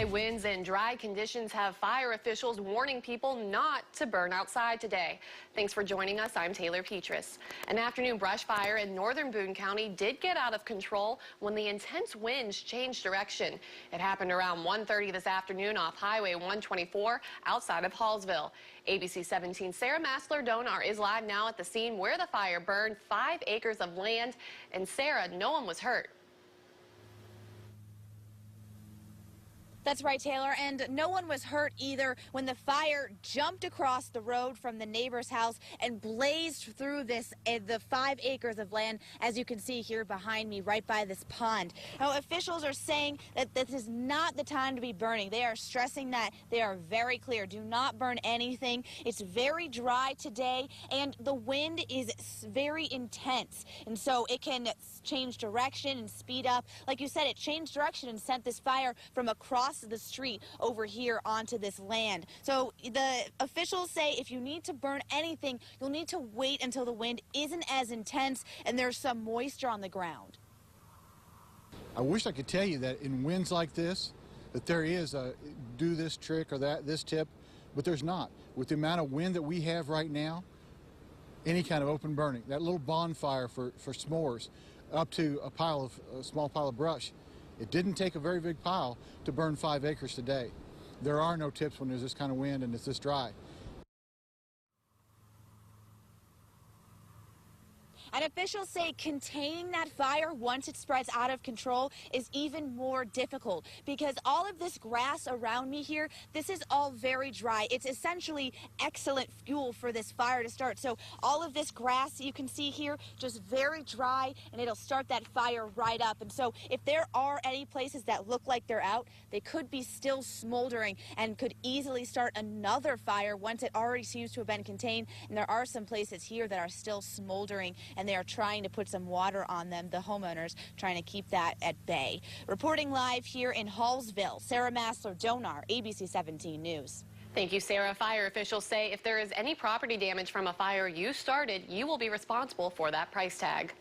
High winds and dry conditions have fire officials warning people not to burn outside today. Thanks for joining us. I'm Taylor Petrus. An afternoon brush fire in northern Boone County did get out of control when the intense winds changed direction. It happened around 1:30 this afternoon off Highway 124 outside of Hallsville. ABC 17's Sarah Massler-Donar is live now at the scene where the fire burned 5 acres of land. And Sarah, no one was hurt. That's right, Taylor, and no one was hurt either when the fire jumped across the road from the neighbor's house and blazed through the 5 acres of land, as you can see here behind me, right by this pond. Now, officials are saying that this is not the time to be burning. They are stressing that. They are very clear. Do not burn anything. It's very dry today, and the wind is very intense, and so it can change direction and speed up. Like you said, it changed direction and sent this fire from across the street over here onto this land. So the officials say if you need to burn anything, you'll need to wait until the wind isn't as intense and there's some moisture on the ground. I wish I could tell you that in winds like this, that there is a do this trick or this tip, but there's not. With the amount of wind that we have right now, any kind of open burning, that little bonfire for s'mores, up to a small pile of brush, it didn't take a very big pile to burn 5 acres today. There are no tips when there's this kind of wind and it's this dry. And officials say containing that fire once it spreads out of control is even more difficult because all of this grass around me here, this is all very dry. It's essentially excellent fuel for this fire to start. So all of this grass you can see here, just very dry, and it'll start that fire right up. And so if there are any places that look like they're out, they could be still smoldering and could easily start another fire once it already seems to have been contained. And there are some places here that are still smoldering, and they are trying to put some water on them, the homeowners trying to keep that at bay. Reporting live here in Hallsville, Sarah Massler-Donar, ABC 17 News. Thank you, Sarah. Fire officials say if there is any property damage from a fire you started, you will be responsible for that price tag.